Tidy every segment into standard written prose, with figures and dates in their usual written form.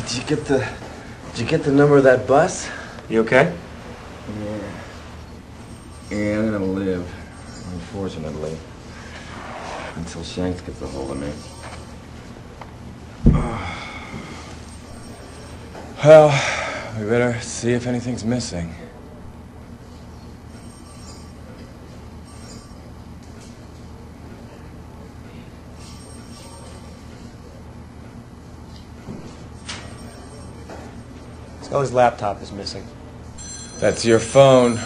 Did you get the number of that bus? You okay? Yeah, I'm gonna live, unfortunately, until Shanks gets a hold of me. Well, we better see if anything's missing. Scully's laptop is missing. That's your phone.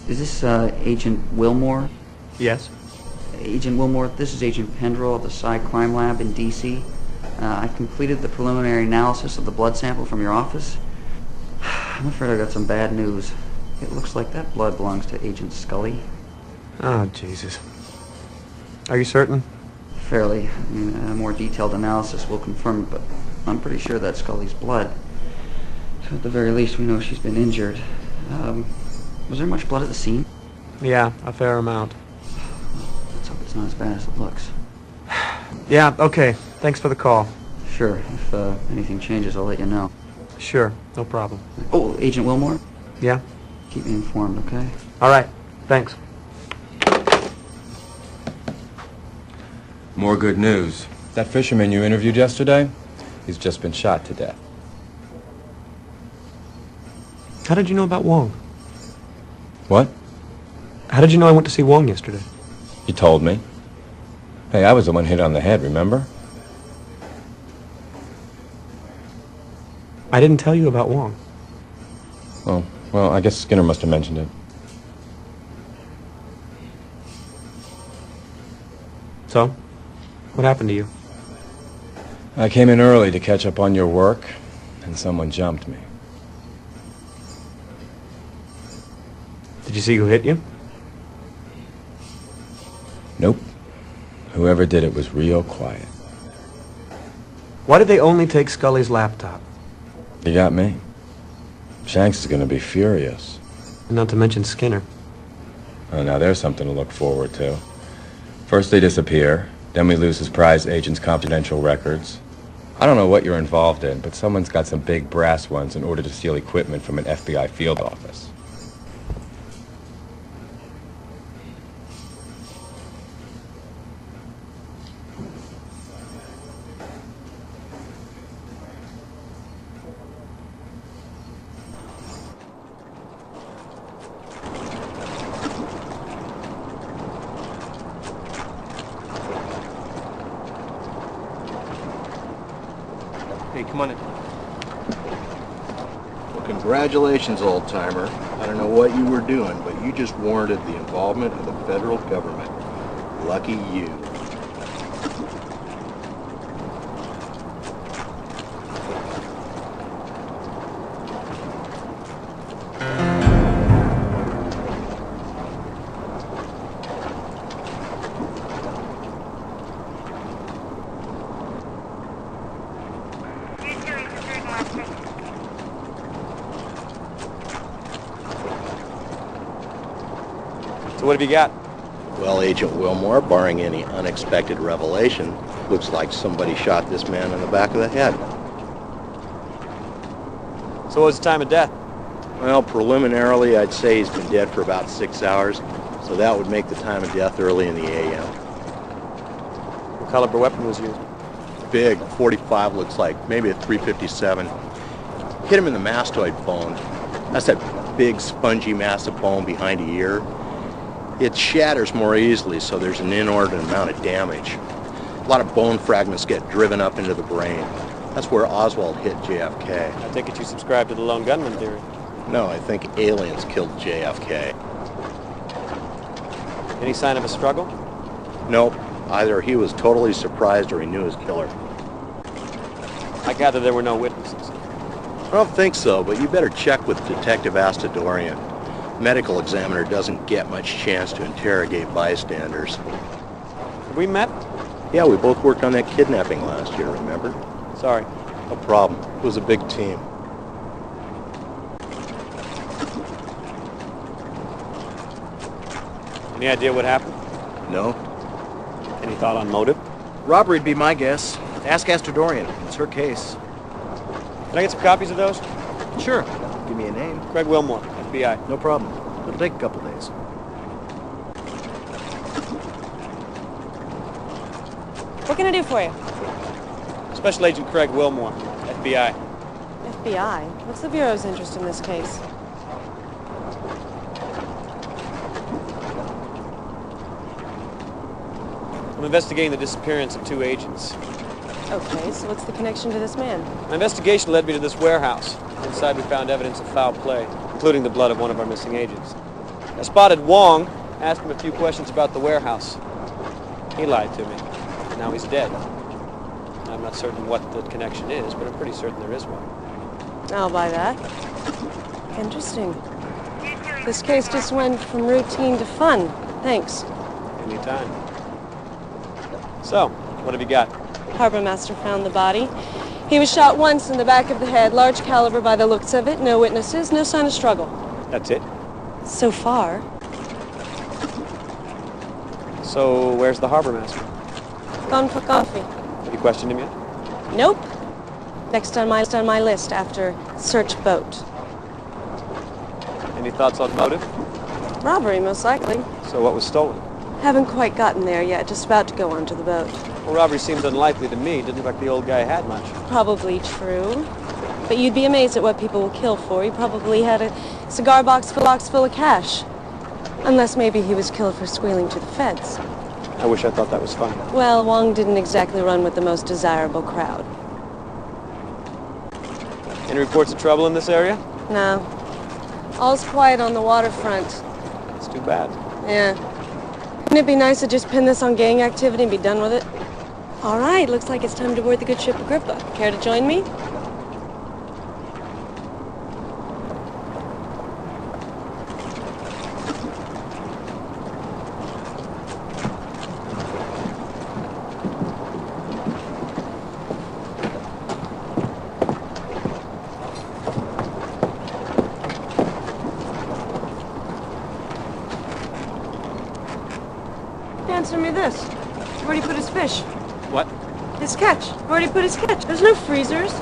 Is this Agent Wilmore? Yes. Agent Wilmore, this is Agent Pendrell at the Psy Crime Lab in D.C. I completed the preliminary analysis of the blood sample from your office. I'm afraid I got some bad news. It looks like that blood belongs to Agent Scully. Oh, Jesus. Are you certain? Fairly. I mean, a more detailed analysis will confirm it, but I'm pretty sure that's Scully's blood. So at the very least, we know she's been injured. Was there much blood at the scene? Yeah, a fair amount. Let's hope it's not as bad as it looks. Yeah, okay. Thanks for the call. Sure. If anything changes, I'll let you know. Sure, no problem. Oh, Agent Wilmore? Yeah? Keep me informed, okay? All right, thanks. More good news. That fisherman you interviewed yesterday, he's just been shot to death. How did you know about Wong? What? How did you know I went to see Wong yesterday? You told me. Hey, I was the one hit on the head, remember? I didn't tell you about Wong. Oh, well, I guess Skinner must have mentioned it. So? What happened to you? I came in early to catch up on your work, and someone jumped me. Did you see who hit you? Nope. Whoever did it was real quiet. Why did they only take Scully's laptop? You got me. Shanks is gonna be furious. Not to mention Skinner. Oh, now there's something to look forward to. First they disappear, then we lose his prize agent's confidential records. I don't know what you're involved in, but someone's got some big brass ones in order to steal equipment from an FBI field office. Hey, come on in. Well, congratulations, old-timer. I don't know what you were doing, but you just warranted the involvement of the federal government. Lucky you. So what have you got? Well, Agent Wilmore, barring any unexpected revelation, looks like somebody shot this man in the back of the head. So what was the time of death? Well, preliminarily, I'd say he's been dead for about 6 hours, so that would make the time of death early in the a.m. What caliber weapon was used? Big, 45 looks like, maybe a .357. Hit him in the mastoid bone. That's that big, spongy mass of bone behind the ear. It shatters more easily, so there's an inordinate amount of damage. A lot of bone fragments get driven up into the brain. That's where Oswald hit JFK. I take it you subscribe to the lone gunman theory. No, I think aliens killed JFK. Any sign of a struggle? Nope. Either he was totally surprised or he knew his killer. I gather there were no witnesses. I don't think so, but you better check with Detective Astadorian. Medical examiner doesn't get much chance to interrogate bystanders. Have we met? Yeah, we both worked on that kidnapping last year, remember? Sorry. No problem. It was a big team. Any idea what happened? No. Any thought on motive? Robbery'd be my guess. Ask Astadorian. It's her case. Can I get some copies of those? Sure. Give me a name. Craig Wilmore, FBI. No problem. It'll take a couple days. What can I do for you? Special Agent Craig Wilmore, FBI. FBI? What's the Bureau's interest in this case? I'm investigating the disappearance of 2 agents. Okay, so what's the connection to this man? My investigation led me to this warehouse. Inside we found evidence of foul play, including the blood of one of our missing agents. I spotted Wong, asked him a few questions about the warehouse. He lied to me. Now he's dead. I'm not certain what the connection is, but I'm pretty certain there is one. I'll buy that. Interesting. This case just went from routine to fun. Thanks. Anytime. So, what have you got? Harbor Master found the body. He was shot once in the back of the head, large caliber by the looks of it, no witnesses, no sign of struggle. That's it? So far. So, where's the harbor master? Gone for coffee. Have you questioned him yet? Nope. Next on my list after search boat. Any thoughts on motive? Robbery, most likely. So what was stolen? Haven't quite gotten there yet, just about to go onto the boat. Well, robbery seems unlikely to me. Didn't look like the old guy had much. Probably true. But you'd be amazed at what people will kill for. He probably had a cigar box full of cash. Unless maybe he was killed for squealing to the feds. I wish I thought that was funny. Well, Wong didn't exactly run with the most desirable crowd. Any reports of trouble in this area? No. All's quiet on the waterfront. It's too bad. Yeah. Wouldn't it be nice to just pin this on gang activity and be done with it? All right, looks like it's time to board the good ship Agrippa. Care to join me? Answer me this. Where'd he put his fish? What? His catch. Where'd he put his catch? There's no freezers.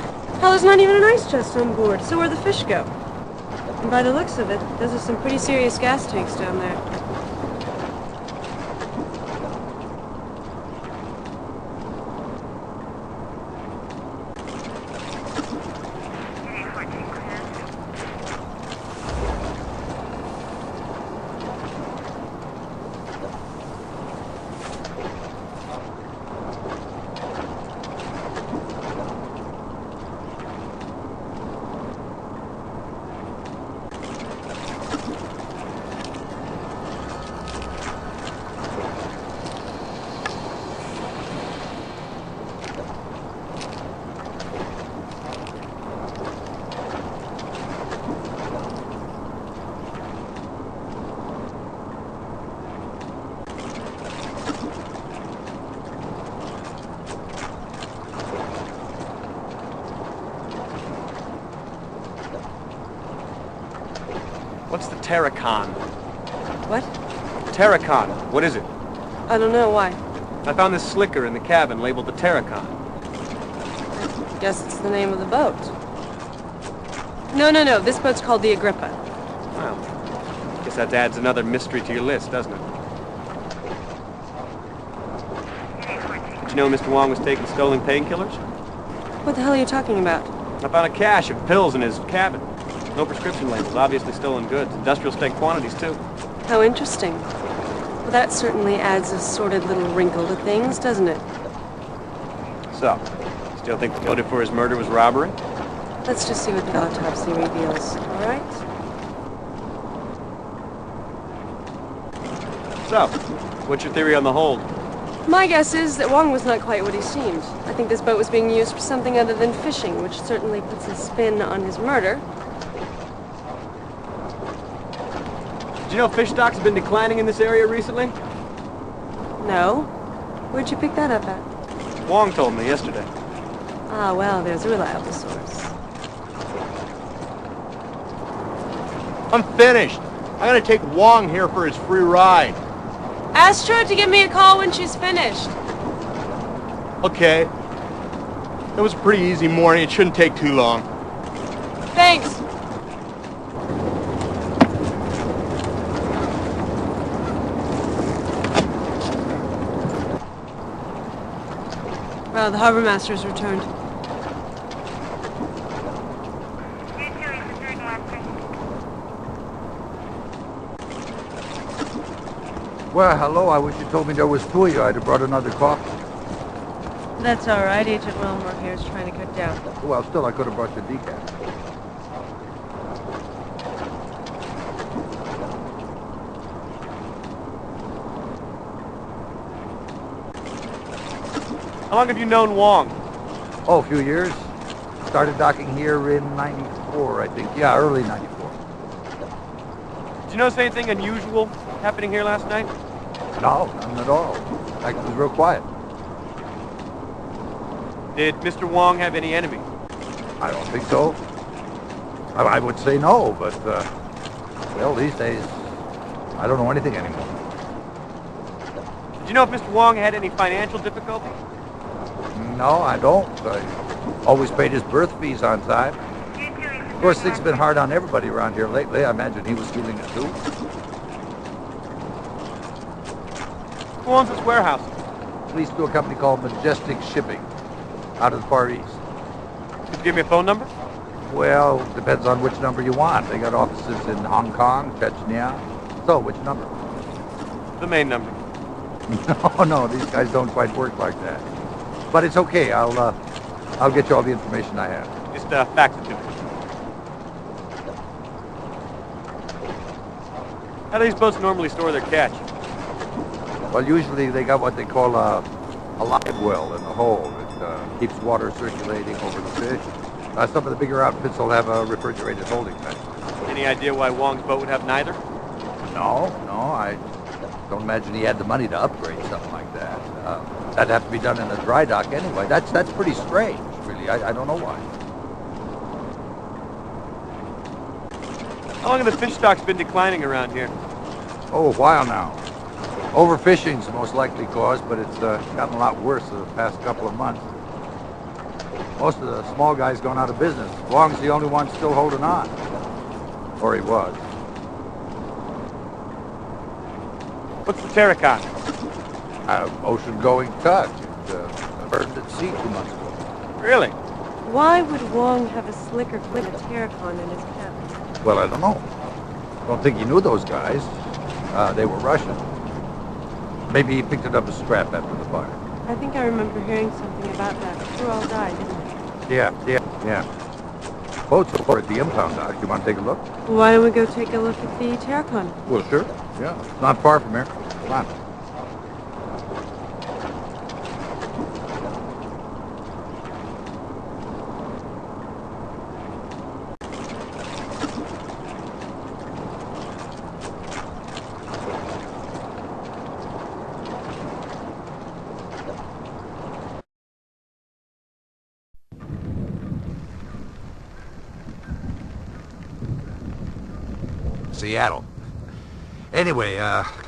Hell, there's not even an ice chest on board. So where'd the fish go? And by the looks of it, those are some pretty serious gas tanks down there. What's the Tarakan? What? Tarakan. What is it? I don't know why. I found this slicker in the cabin labeled the Tarakan. Guess it's the name of the boat. No. This boat's called the Agrippa. Well, guess that adds another mystery to your list, doesn't it? Did you know Mr. Wong was taking stolen painkillers? What the hell are you talking about? I found a cache of pills in his cabin. No prescription labels, obviously stolen goods. Industrial strength quantities, too. How interesting. Well, that certainly adds a sordid little wrinkle to things, doesn't it? So, still think the motive for his murder was robbery? Let's just see what the autopsy reveals, all right? So, what's your theory on the hold? My guess is that Wong was not quite what he seemed. I think this boat was being used for something other than fishing, which certainly puts a spin on his murder. Did you know fish stocks have been declining in this area recently? No. Where'd you pick that up at? Wong told me yesterday. Ah, well, there's a reliable source. I'm finished. I'm gonna take Wong here for his free ride. Ask her to give me a call when she's finished. Okay. It was a pretty easy morning. It shouldn't take too long. Thanks. Well, the harbor master's returned. Well, hello. I wish you told me there was two of you. I'd have brought another coffee. That's all right. Agent Wilmore here is trying to cut down. Well, still, I could have brought you decaf. How long have you known Wong? Oh, a few years. Started docking here in '94, I think. Yeah, early '94. Did you notice anything unusual happening here last night? No, none at all. In fact, it was real quiet. Did Mr. Wong have any enemy? I don't think so. I would say no, but, well, these days, I don't know anything anymore. Did you know if Mr. Wong had any financial difficulty? No, I don't. I always paid his birth fees on time. Of course, things have been hard on everybody around here lately. I imagine he was feeling it too. Who owns this warehouse? Leased to a company called Majestic Shipping, out of the Far East. Could you give me a phone number? Well, depends on which number you want. They got offices in Hong Kong, Chechnya. So, which number? The main number. No, these guys don't quite work like that. But it's okay. I'll get you all the information I have. Just fax it to me. How do these boats normally store their catch? Well, usually they got what they call a live well in the hold. It keeps water circulating over the fish. Some of the bigger outfits will have a refrigerated holding tank. Any idea why Wong's boat would have neither? No, I don't imagine he had the money to upgrade something like that. That'd have to be done in a dry dock anyway. That's pretty strange, really. I don't know why. How long have the fish stocks been declining around here? Oh, a while now. Overfishing's the most likely cause, but it's gotten a lot worse in the past couple of months. Most of the small guys gone out of business. Wong's the only one still holding on. Or he was. What's the Tarakan? Ocean-going tug. It burned at sea 2 months ago. Really? Why would Wong have a slicker quit a Tarakan in his cabin? Well, I don't know. Don't think he knew those guys. They were Russian. Maybe he picked it up as scrap after the fire. I think I remember hearing something about that. The crew all died, didn't they? Yeah. Boats over at the impound dock. You want to take a look? Why don't we go take a look at the Tarakan? Well, sure. Yeah. It's not far from here. Come on. Seattle. Anyway,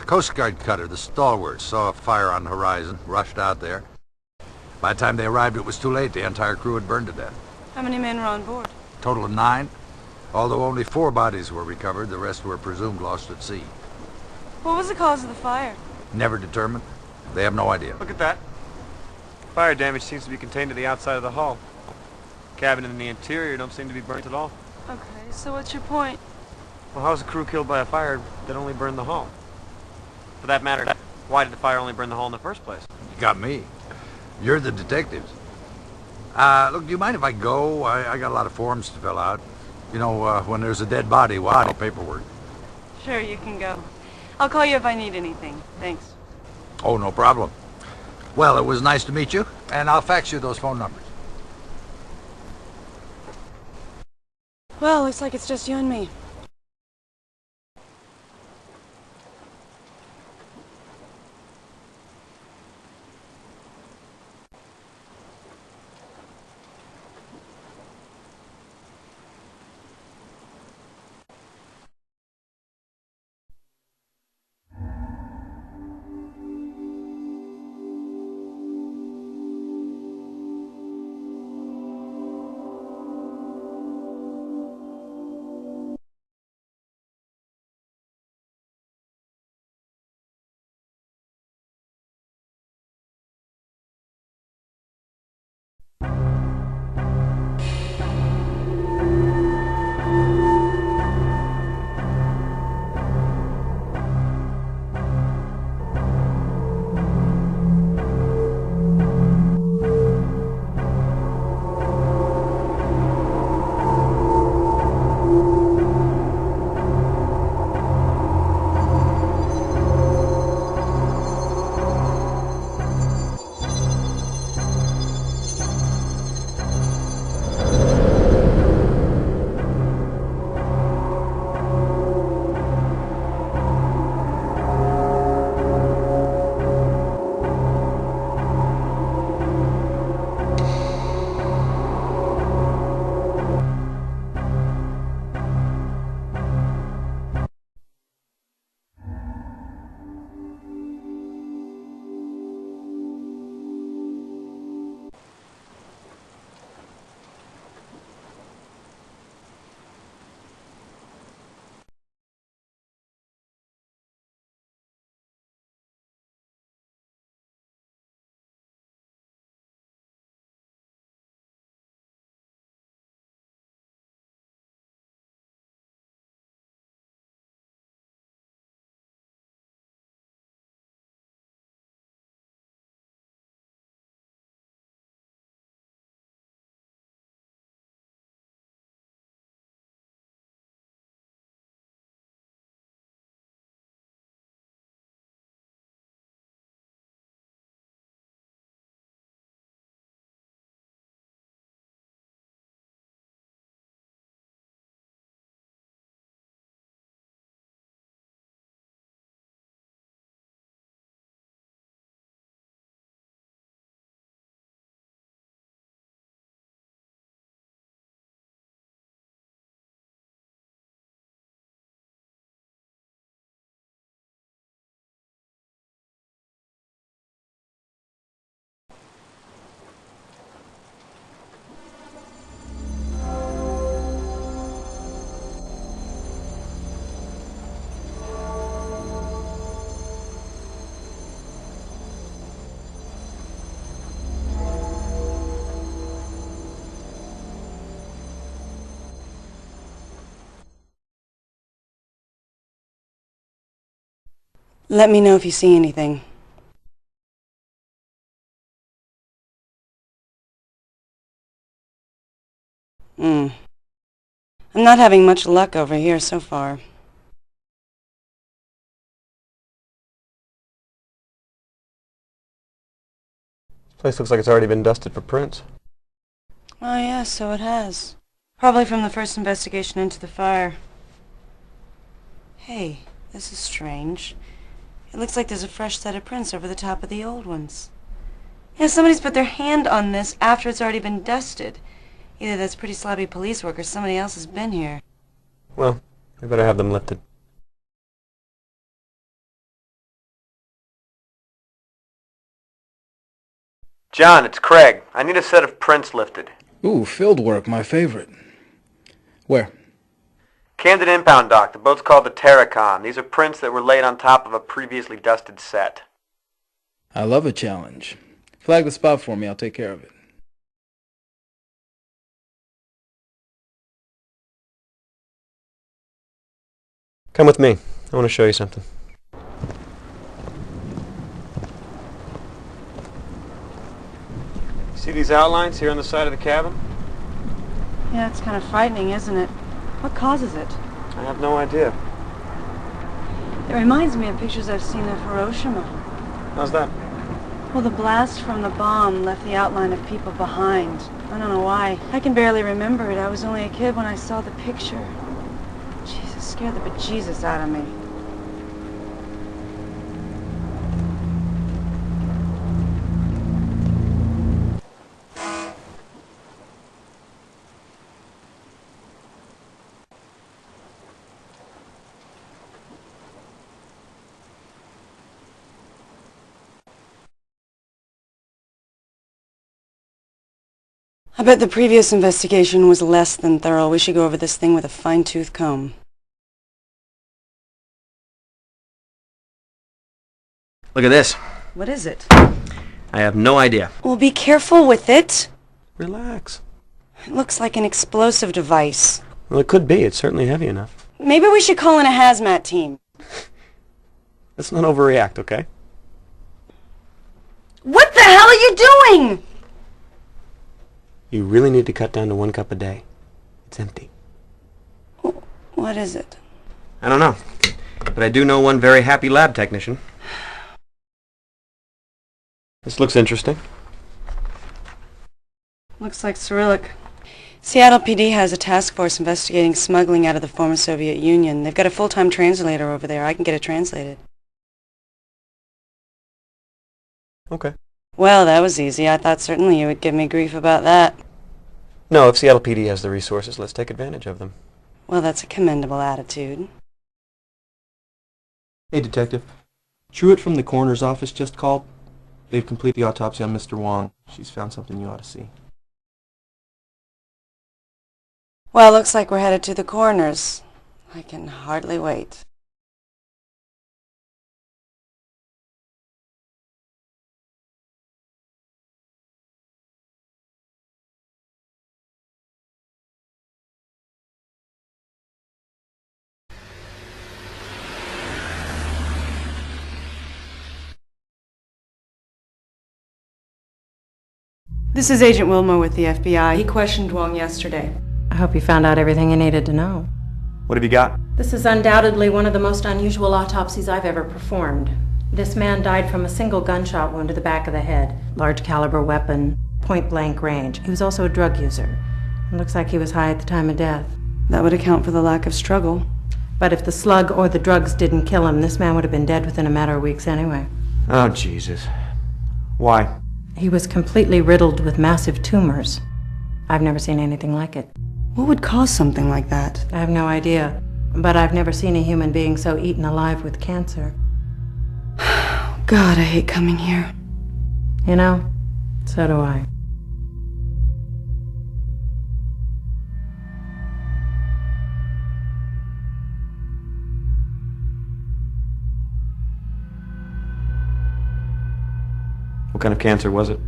Coast Guard cutter, the Stalwart, saw a fire on the horizon, rushed out there. By the time they arrived, it was too late. The entire crew had burned to death. How many men were on board? Total of 9. Although only 4 bodies were recovered, the rest were presumed lost at sea. What was the cause of the fire? Never determined. They have no idea. Look at that. Fire damage seems to be contained to the outside of the hull. Cabin and the interior don't seem to be burnt at all. Okay, so what's your point? Well, how was the crew killed by a fire that only burned the hull? For that matter, why did the fire only burn the hull in the first place? You got me. You're the detectives. Look, do you mind if I go? I got a lot of forms to fill out. You know, when there's a dead body, well, no paperwork. Sure, you can go. I'll call you if I need anything. Thanks. Oh, no problem. Well, it was nice to meet you, and I'll fax you those phone numbers. Well, looks like it's just you and me. Let me know if you see anything. I'm not having much luck over here so far. This place looks like it's already been dusted for prints. Oh yeah, so it has. Probably from the first investigation into the fire. Hey, this is strange. It looks like there's a fresh set of prints over the top of the old ones. Yeah, somebody's put their hand on this after it's already been dusted. Either that's pretty sloppy police work or somebody else has been here. Well, we better have them lifted. John, it's Craig. I need a set of prints lifted. Ooh, field work, my favorite. Where? Camden Impound Dock. The boat's called the Tarakan. These are prints that were laid on top of a previously dusted set. I love a challenge. Flag the spot for me, I'll take care of it. Come with me. I want to show you something. See these outlines here on the side of the cabin? Yeah, it's kind of frightening, isn't it? What causes it? I have no idea. It reminds me of pictures I've seen of Hiroshima. How's that? Well, the blast from the bomb left the outline of people behind. I don't know why. I can barely remember it. I was only a kid when I saw the picture. Jesus, scared the bejesus out of me. I bet the previous investigation was less than thorough. We should go over this thing with a fine-tooth comb. Look at this. What is it? I have no idea. Well, be careful with it. Relax. It looks like an explosive device. Well, it could be. It's certainly heavy enough. Maybe we should call in a hazmat team. Let's not overreact, okay? What the hell are you doing? You really need to cut down to 1 cup a day. It's empty. What is it? I don't know. But I do know one very happy lab technician. This looks interesting. Looks like Cyrillic. Seattle PD has a task force investigating smuggling out of the former Soviet Union. They've got a full-time translator over there. I can get it translated. Okay. Well, that was easy. I thought certainly you would give me grief about that. No, if Seattle PD has the resources, let's take advantage of them. Well, that's a commendable attitude. Hey, Detective. Truett from the coroner's office just called. They've completed the autopsy on Mr. Wong. She's found something you ought to see. Well, looks like we're headed to the coroner's. I can hardly wait. This is Agent Wilmore with the FBI. He questioned Wong yesterday. I hope you found out everything you needed to know. What have you got? This is undoubtedly one of the most unusual autopsies I've ever performed. This man died from a single gunshot wound to the back of the head. Large caliber weapon, point blank range. He was also a drug user. It looks like he was high at the time of death. That would account for the lack of struggle. But if the slug or the drugs didn't kill him, this man would have been dead within a matter of weeks anyway. Oh, Jesus. Why? He was completely riddled with massive tumors. I've never seen anything like it. What would cause something like that? I have no idea. But I've never seen a human being so eaten alive with cancer. God, I hate coming here. You know, so do I. What kind of cancer was it?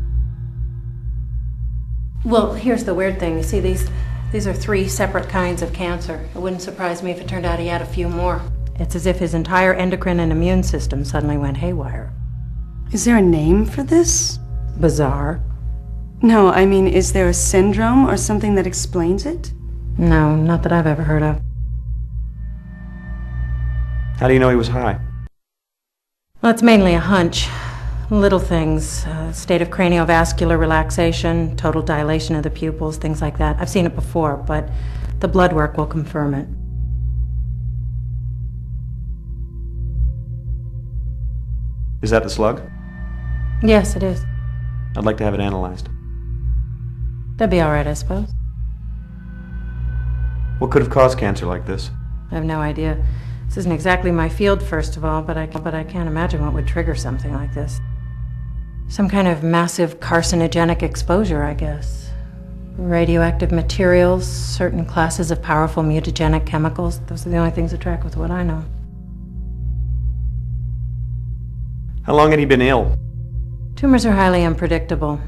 Well, here's the weird thing. You see, these are 3 separate kinds of cancer. It wouldn't surprise me if it turned out he had a few more. It's as if his entire endocrine and immune system suddenly went haywire. Is there a name for this? Bizarre. No, I mean, is there a syndrome or something that explains it? No, not that I've ever heard of. How do you know he was high? Well, it's mainly a hunch. Little things. State of craniovascular relaxation, total dilation of the pupils, things like that. I've seen it before, but the blood work will confirm it. Is that the slug? Yes, it is. I'd like to have it analyzed. That'd be all right, I suppose. What could have caused cancer like this? I have no idea. This isn't exactly my field, first of all, but I can't imagine what would trigger something like this. Some kind of massive carcinogenic exposure, I guess. Radioactive materials, certain classes of powerful mutagenic chemicals. Those are the only things that track with what I know. How long had he been ill? Tumors are highly unpredictable.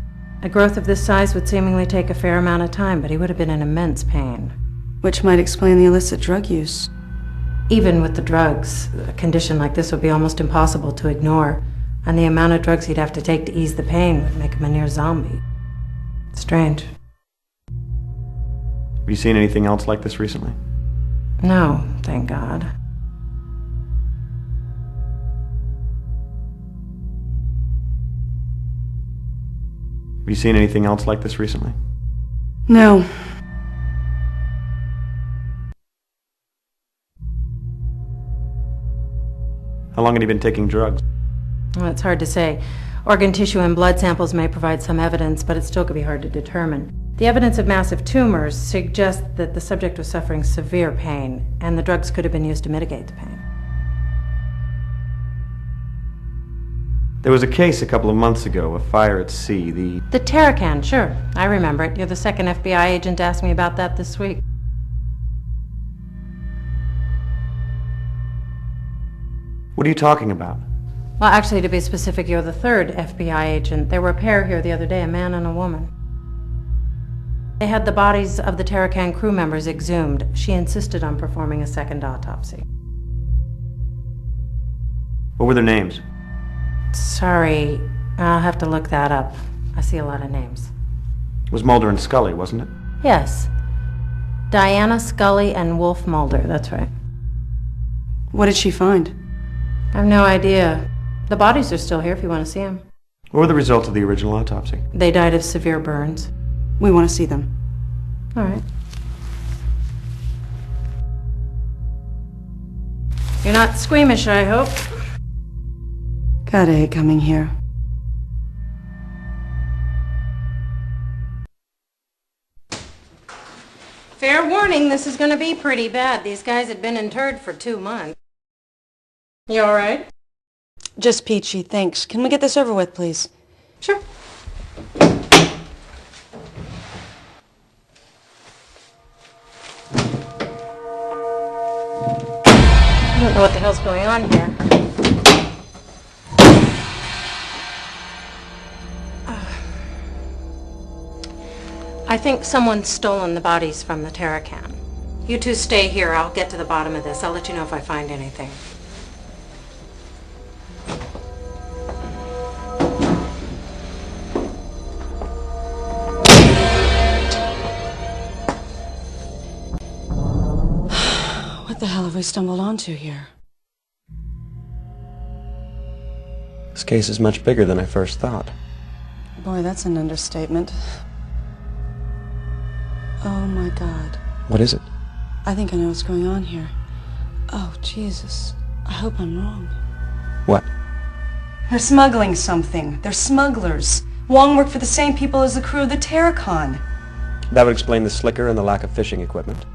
A growth of this size would seemingly take a fair amount of time, but he would have been in immense pain. Which might explain the illicit drug use. Even with the drugs, a condition like this would be almost impossible to ignore, and the amount of drugs he'd have to take to ease the pain would make him a near zombie. Strange. Have you seen anything else like this recently? No, thank God. Have you seen anything else like this recently? No. How long had he been taking drugs? Well, it's hard to say. Organ tissue and blood samples may provide some evidence, but it still could be hard to determine. The evidence of massive tumors suggests that the subject was suffering severe pain, and the drugs could have been used to mitigate the pain. There was a case a couple of months ago, a fire at sea, The Tarakan, sure. I remember it. You're the second FBI agent to ask me about that this week. What are you talking about? Well, actually, to be specific, you're the third FBI agent. There were a pair here the other day, a man and a woman. They had the bodies of the Tarakan crew members exhumed. She insisted on performing a second autopsy. What were their names? Sorry, I'll have to look that up. I see a lot of names. It was Mulder and Scully, wasn't it? Yes. Diana Scully and Wolf Mulder, that's right. What did she find? I have no idea. The bodies are still here if you want to see them. What were the results of the original autopsy? They died of severe burns. We want to see them. All right. You're not squeamish, I hope. Gotta hate coming here. Fair warning, this is going to be pretty bad. These guys had been interred for 2 months. You all right? Just peachy, thanks. Can we get this over with, please? Sure. I don't know what the hell's going on here. I think someone's stolen the bodies from the Tarakan. You two stay here. I'll get to the bottom of this. I'll let you know if I find anything. What the hell have we stumbled onto here? This case is much bigger than I first thought. Boy, that's an understatement. Oh my God. What is it? I think I know what's going on here. Oh, Jesus. I hope I'm wrong. What? They're smuggling something. They're smugglers. Wong worked for the same people as the crew of the Tarakan. That would explain the slicker and the lack of fishing equipment.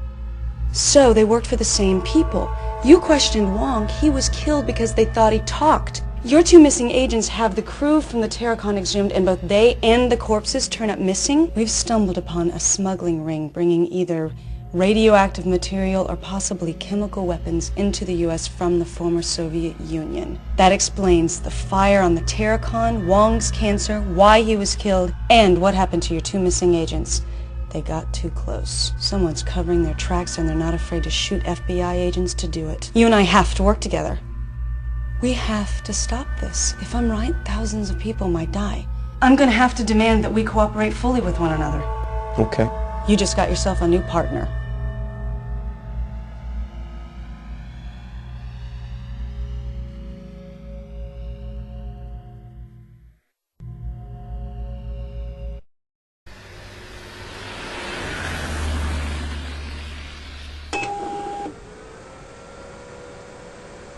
So they worked for the same people. You questioned Wong. He was killed because they thought he talked. Your two missing agents have the crew from the Tarakan exhumed, and both they and the corpses turn up missing. We've stumbled upon a smuggling ring bringing either radioactive material or possibly chemical weapons into the U.S. from the former Soviet Union. That explains the fire on the Tarakan, Wong's cancer, why he was killed, and what happened to your two missing agents. They got too close. Someone's covering their tracks and they're not afraid to shoot FBI agents to do it. You and I have to work together. We have to stop this. If I'm right, thousands of people might die. I'm gonna have to demand that we cooperate fully with one another. Okay. You just got yourself a new partner.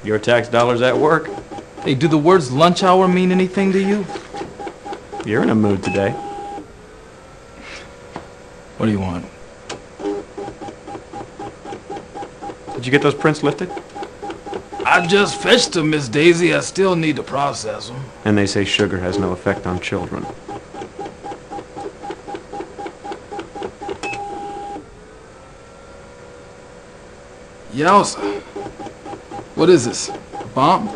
Your tax dollars at work. Hey, do the words lunch hour mean anything to you? You're in a mood today. What do you want? Did you get those prints lifted? I just fetched them, Miss Daisy. I still need to process them. And they say sugar has no effect on children. Yowza. What is this? A bomb?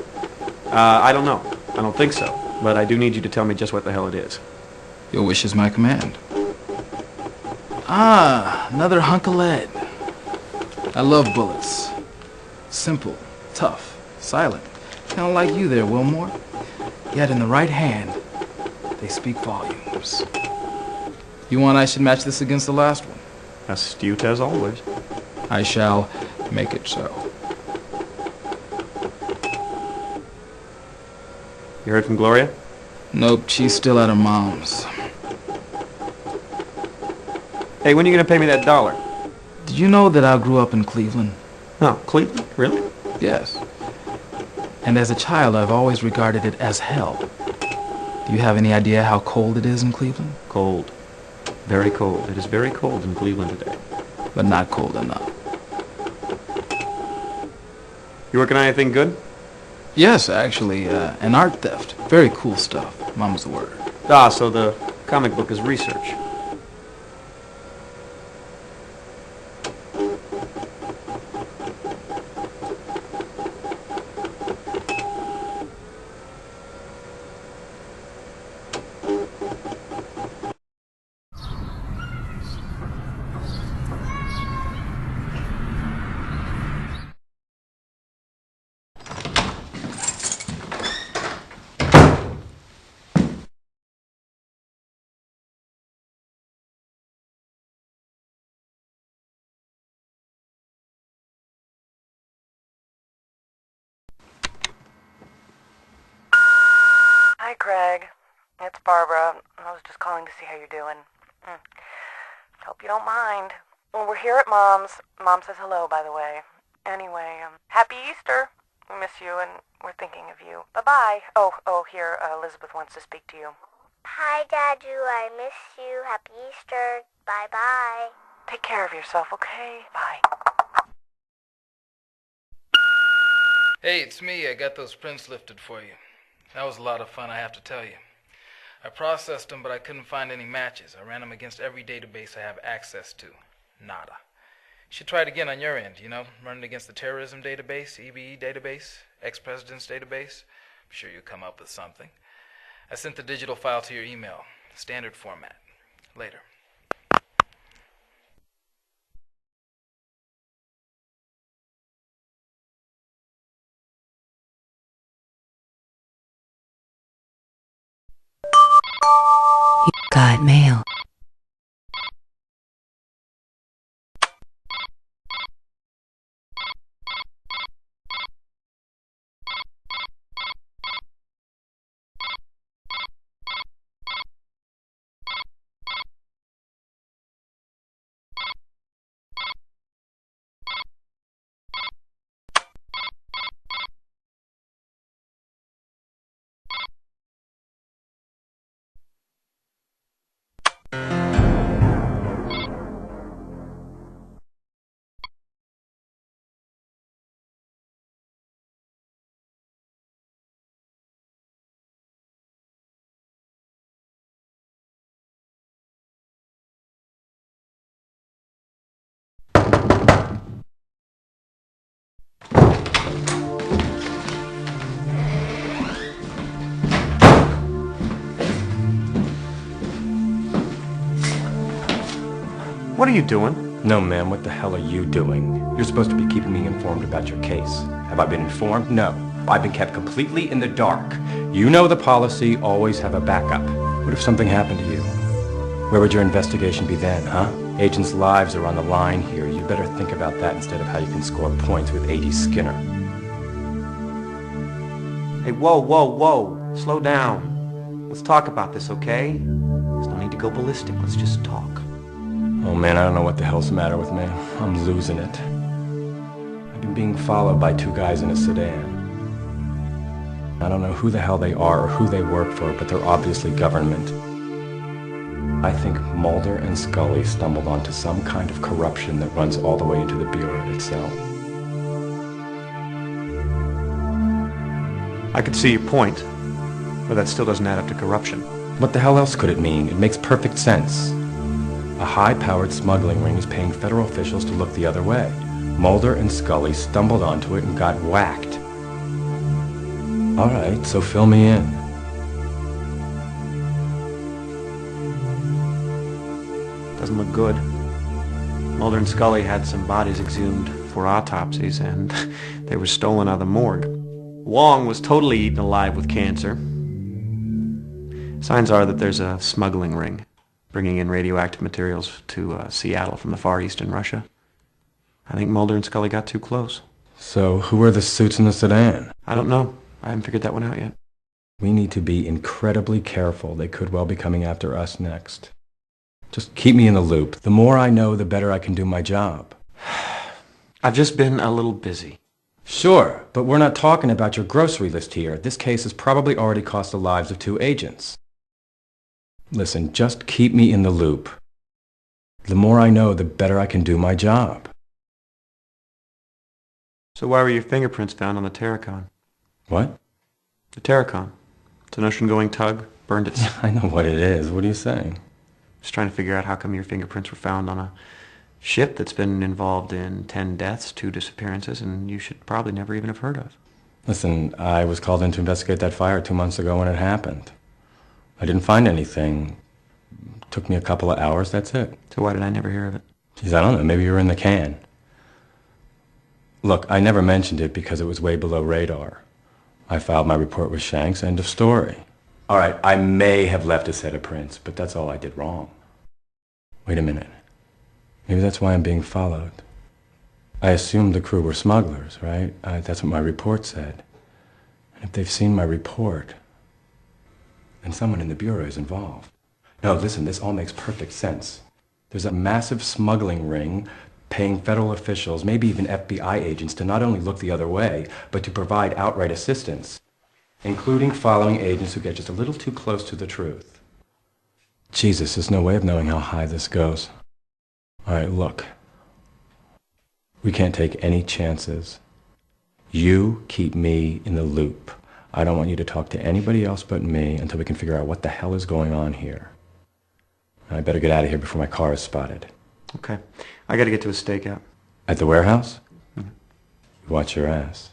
I don't know. I don't think so. But I do need you to tell me just what the hell it is. Your wish is my command. Ah, another hunk of lead. I love bullets. Simple, tough, silent. Kind of like you there, Wilmore. Yet in the right hand, they speak volumes. You want I should match this against the last one? Astute as always. I shall make it so. You heard from Gloria? Nope, she's still at her mom's. Hey, when are you gonna pay me that $1? Did you know that I grew up in Cleveland? Oh, Cleveland? Really? Yes. And as a child, I've always regarded it as hell. Do you have any idea how cold it is in Cleveland? Cold. Very cold. It is very cold in Cleveland today. But not cold enough. You working on anything good? Yes, actually, an art theft. Very cool stuff. Mum's the word. Ah, so the comic book is research. Hi, Craig. It's Barbara. I was just calling to see how you're doing. Hope you don't mind. Well, we're here at Mom's. Mom says hello, by the way. Anyway, Happy Easter. We miss you, and we're thinking of you. Bye-bye. Oh, here, Elizabeth wants to speak to you. Hi, Dadu. I miss you. Happy Easter. Bye-bye. Take care of yourself, okay? Bye. Hey, it's me. I got those prints lifted for you. That was a lot of fun, I have to tell you. I processed them, but I couldn't find any matches. I ran them against every database I have access to. Nada. You should try it again on your end, run it against the terrorism database, EBE database, ex-president's database. I'm sure you'll come up with something. I sent the digital file to your email. Standard format. Later. You got mail. What are you doing? No, ma'am, what the hell are you doing? You're supposed to be keeping me informed about your case. Have I been informed? No. I've been kept completely in the dark. You know the policy, always have a backup. What if something happened to you? Where would your investigation be then, huh? Agents' lives are on the line here. You better think about that instead of how you can score points with A.D. Skinner. Hey, whoa, whoa, whoa. Slow down. Let's talk about this, okay? There's no need to go ballistic. Let's just talk. Oh man, I don't know what the hell's the matter with me. I'm losing it. I've been being followed by two guys in a sedan. I don't know who the hell they are or who they work for, but they're obviously government. I think Mulder and Scully stumbled onto some kind of corruption that runs all the way into the Bureau itself. I could see your point, but that still doesn't add up to corruption. What the hell else could it mean? It makes perfect sense. A high-powered smuggling ring is paying federal officials to look the other way. Mulder and Scully stumbled onto it and got whacked. All right, so fill me in. Doesn't look good. Mulder and Scully had some bodies exhumed for autopsies, and they were stolen out of the morgue. Wong was totally eaten alive with cancer. Signs are that there's a smuggling ring bringing in radioactive materials to Seattle from the Far East in Russia. I think Mulder and Scully got too close. So who are the suits in the sedan? I don't know. I haven't figured that one out yet. We need to be incredibly careful. They could well be coming after us next. Just keep me in the loop. The more I know, the better I can do my job. I've just been a little busy. Sure, but we're not talking about your grocery list here. This case has probably already cost the lives of 2 agents. Listen, just keep me in the loop. The more I know, the better I can do my job. So why were your fingerprints found on the Tarakan? What? The Tarakan. It's an ocean-going tug. Burned its... I know what it is. What are you saying? Just trying to figure out how come your fingerprints were found on a ship that's been involved in 10 deaths, 2 disappearances, and you should probably never even have heard of. Listen, I was called in to investigate that fire 2 months ago when it happened. I didn't find anything. It took me a couple of hours, that's it. So why did I never hear of it? Geez, I don't know. Maybe you were in the can. Look, I never mentioned it because it was way below radar. I filed my report with Shanks, end of story. All right, I may have left a set of prints, but that's all I did wrong. Wait a minute. Maybe that's why I'm being followed. I assumed the crew were smugglers, right? That's what my report said. And if they've seen my report, then someone in the Bureau is involved. No, listen, this all makes perfect sense. There's a massive smuggling ring paying federal officials, maybe even FBI agents, to not only look the other way, but to provide outright assistance, including following agents who get just a little too close to the truth. Jesus, there's no way of knowing how high this goes. All right, look. We can't take any chances. You keep me in the loop. I don't want you to talk to anybody else but me until we can figure out what the hell is going on here. I better get out of here before my car is spotted. Okay. I gotta get to a stakeout. At the warehouse? Mm-hmm. Watch your ass.